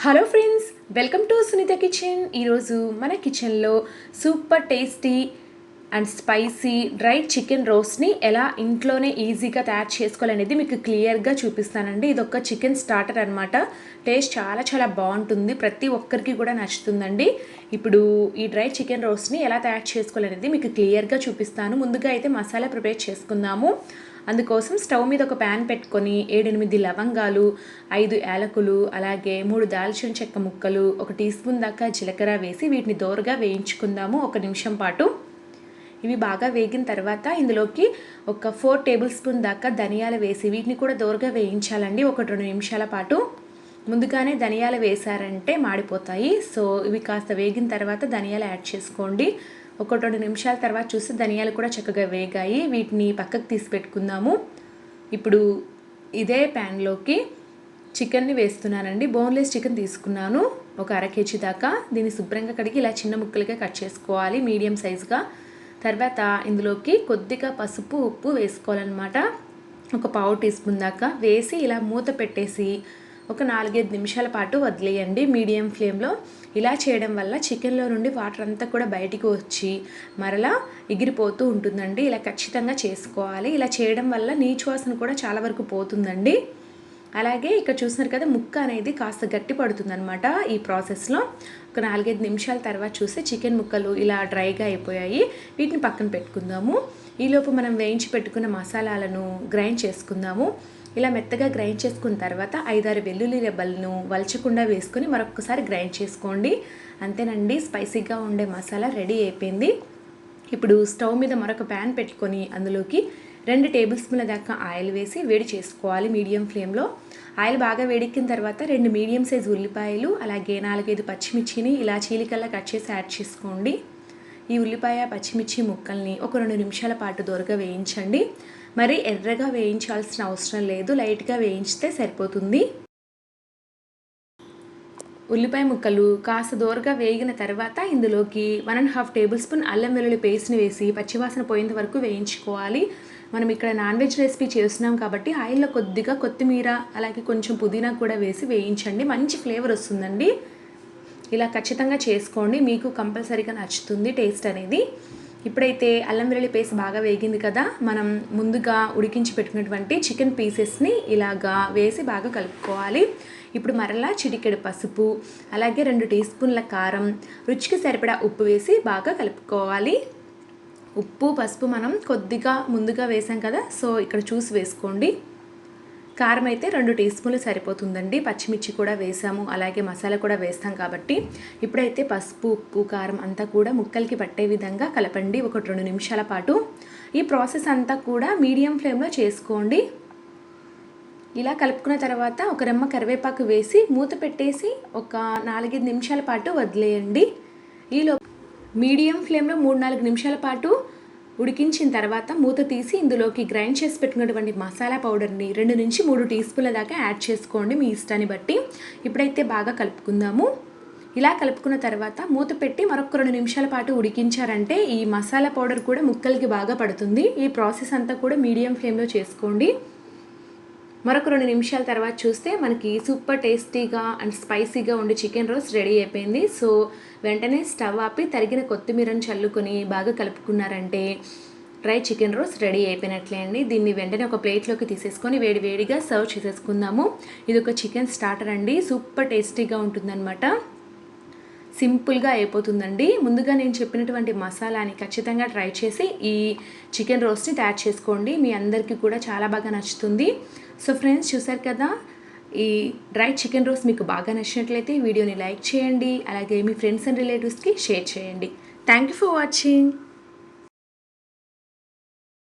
Hello friends, welcome to Sunitha kitchen. ఈరోజు మన కిచెన్లో super tasty and spicy dry chicken రోస్ట్ని ఎలా ఇంట్లోనే ఈజీగా తయారు చేసుకోవాలనేది మీకు క్లియర్గా చూపిస్తానండి. ఇది ఒక చికెన్ స్టార్టర్ అనమాట. టేస్ట్ చాలా చాలా బాగుంటుంది, ప్రతి ఒక్కరికి కూడా నచ్చుతుందండి. ఇప్పుడు ఈ డ్రై చికెన్ రోస్ట్ని ఎలా తయారు చేసుకోవాలనేది మీకు క్లియర్గా చూపిస్తాను. ముందుగా అయితే మసాలా ప్రిపేర్ చేసుకుందాము. అందుకోసం స్టవ్ మీద ఒక ప్యాన్ పెట్టుకొని 7-8 లవంగాలు, 5 యాలకులు, అలాగే 3 దాల్చిన చెక్క ముక్కలు, 1 టీ స్పూన్ దాకా జీలకర్ర వేసి వీటిని దోరగా వేయించుకుందాము 1 నిమిషం పాటు. ఇవి బాగా వేగిన తర్వాత ఇందులోకి ఒక 4 టేబుల్ స్పూన్ దాకా ధనియాలు వేసి వీటిని కూడా దోరగా వేయించాలండి 1-2 నిమిషాల పాటు. ముందుగానే ధనియాలు వేసారంటే మాడిపోతాయి. సో ఇవి కాస్త వేగిన తర్వాత ధనియాలు యాడ్ చేసుకోండి. 1-2 నిమిషాల తర్వాత చూసి ధనియాలు కూడా చక్కగా వేగాయి. వీటిని పక్కకు తీసి పెట్టుకుందాము. ఇప్పుడు ఇదే ప్యాన్లోకి చికెన్ని వేస్తున్నానండి. బోన్లెస్ చికెన్ తీసుకున్నాను, ఒక 1/2 కేజీ దాకా. దీన్ని శుభ్రంగా కడిగి ఇలా చిన్న ముక్కలుగా కట్ చేసుకోవాలి, మీడియం సైజుగా. తర్వాత ఇందులోకి కొద్దిగా పసుపు, ఉప్పు వేసుకోవాలన్నమాట. ఒక పావు టీ స్పూన్ దాకా వేసి ఇలా మూత పెట్టేసి ఒక 4-5 నిమిషాల పాటు వదిలేయండి మీడియం ఫ్లేమ్లో. ఇలా చేయడం వల్ల చికెన్లో నుండి వాటర్ అంతా కూడా బయటికి వచ్చి మరలా ఎగిరిపోతూ ఉంటుందండి. ఇలా ఖచ్చితంగా చేసుకోవాలి. ఇలా చేయడం వల్ల నీచు వాసన కూడా చాలా వరకు పోతుందండి. అలాగే ఇక్కడ చూస్తున్నారు కదా, ముక్క అనేది కాస్త గట్టి పడుతుందన్నమాట ఈ ప్రాసెస్లో. ఒక 4-5 నిమిషాల తర్వాత చూస్తే చికెన్ ముక్కలు ఇలా డ్రైగా అయిపోయాయి. వీటిని పక్కన పెట్టుకుందాము. ఈలోపు మనం వేయించి పెట్టుకున్న మసాలాలను గ్రైండ్ చేసుకుందాము. ఇలా మెత్తగా గ్రైండ్ చేసుకున్న తర్వాత 5-6 వెల్లుల్లి రెబ్బలను వలచకుండా వేసుకొని మరొకసారి గ్రైండ్ చేసుకోండి. అంతేనండి, స్పైసీగా ఉండే మసాలా రెడీ అయిపోయింది. ఇప్పుడు స్టవ్ మీద మరొక ప్యాన్ పెట్టుకొని అందులోకి 2 టేబుల్ స్పూన్ల దాకా ఆయిల్ వేసి వేడి చేసుకోవాలి మీడియం ఫ్లేమ్లో. ఆయిల్ బాగా వేడెక్కిన తర్వాత 2 మీడియం సైజు ఉల్లిపాయలు, అలాగే 4-5 పచ్చిమిర్చిని ఇలా చీలికల్లా కట్ చేసి యాడ్ చేసుకోండి. ఈ ఉల్లిపాయ పచ్చిమిర్చి ముక్కల్ని ఒక 2 నిమిషాల పాటు దోరగా వేయించండి. మరి ఎర్రగా వేయించాల్సిన అవసరం లేదు, లైట్గా వేయించితే సరిపోతుంది. ఉల్లిపాయ ముక్కలు కాస్త దోరగా వేగిన తర్వాత ఇందులోకి 1.5 టేబుల్ స్పూన్ అల్లం వెల్లుల్లి పేస్ట్ని వేసి పచ్చివాసన పోయేంత వరకు వేయించుకోవాలి. మనం ఇక్కడ నాన్ వెజ్ రెసిపీ చేస్తున్నాం కాబట్టి ఆయిల్లో కొద్దిగా కొత్తిమీర, అలాగే కొంచెం పుదీనా కూడా వేసి వేయించండి. మంచి ఫ్లేవర్ వస్తుందండి. ఇలా ఖచ్చితంగా చేసుకోండి, మీకు కంపల్సరీగా నచ్చుతుంది టేస్ట్ అనేది. ఇప్పుడైతే అల్లం వెల్లుల్లి పేస్ట్ బాగా వేగింది కదా, మనం ముందుగా ఉడికించి పెట్టుకున్నటువంటి చికెన్ పీసెస్ని ఇలాగా వేసి బాగా కలుపుకోవాలి. ఇప్పుడు మరలా చిటికెడు పసుపు, అలాగే 2 టీ స్పూన్ల కారం, రుచికి సరిపడా ఉప్పు వేసి బాగా కలుపుకోవాలి. ఉప్పు పసుపు మనం కొద్దిగా ముందుగా వేసాం కదా, సో ఇక్కడ చూసి వేసుకోండి. కారం అయితే 2 టీ స్పూన్లు సరిపోతుందండి. పచ్చిమిర్చి కూడా వేసాము, అలాగే మసాలా కూడా వేస్తాం కాబట్టి. ఇప్పుడైతే పసుపు, ఉప్పు, కారం అంతా కూడా ముక్కలకి పట్టే విధంగా కలపండి 1-2 నిమిషాల పాటు. ఈ ప్రాసెస్ అంతా కూడా మీడియం ఫ్లేమ్లో చేసుకోండి. ఇలా కలుపుకున్న తర్వాత ఒక రెమ్మ కరివేపాకు వేసి మూత పెట్టేసి ఒక 4-5 నిమిషాల పాటు వదిలేయండి. ఈలో మీడియం ఫ్లేమ్లో 3-4 నిమిషాల పాటు ఉడికించిన తర్వాత మూత తీసి ఇందులోకి గ్రైండ్ చేసి పెట్టుకున్నటువంటి మసాలా పౌడర్ని 2-3 టీ స్పూన్ల దాకా యాడ్ చేసుకోండి మీ ఇష్టాన్ని బట్టి. ఇప్పుడైతే బాగా కలుపుకుందాము. ఇలా కలుపుకున్న తర్వాత మూత పెట్టి మరొక 2 నిమిషాల పాటు ఉడికించారంటే ఈ మసాలా పౌడర్ కూడా ముక్కలకి బాగా పడుతుంది. ఈ ప్రాసెస్ అంతా కూడా మీడియం ఫ్లేమ్లో చేసుకోండి. మరొక 2 నిమిషాల తర్వాత చూస్తే మనకి సూపర్ టేస్టీగా అండ్ స్పైసీగా ఉండే చికెన్ రోస్ట్ రెడీ అయిపోయింది. సో వెంటనే స్టవ్ ఆపి తరిగిన కొత్తిమీరను చల్లుకొని బాగా కలుపుకున్నారంటే డ్రై చికెన్ రోస్ట్ రెడీ అయిపోయినట్లే అండి. దీన్ని వెంటనే ఒక ప్లేట్లోకి తీసేసుకొని వేడివేడిగా సర్వ్ చేసేసుకుందాము. ఇది ఒక చికెన్ స్టార్టర్ అండి, సూపర్ టేస్టీగా ఉంటుందన్నమాట. సింపుల్గా అయిపోతుందండి. ముందుగా నేను చెప్పినటువంటి మసాలాని ఖచ్చితంగా ట్రై చేసి ఈ చికెన్ రోస్ట్ని తయారు చేసుకోండి, మీ అందరికీ కూడా చాలా బాగా నచ్చుతుంది. సో ఫ్రెండ్స్, చూసారు కదా, ఈ డ్రై చికెన్ రోస్ట్ మీకు బాగా నచ్చినట్లయితే వీడియోని లైక్ చేయండి, అలాగే మీ ఫ్రెండ్స్ అండ్ రిలేటివ్స్కి షేర్ చేయండి. Thank you for watching.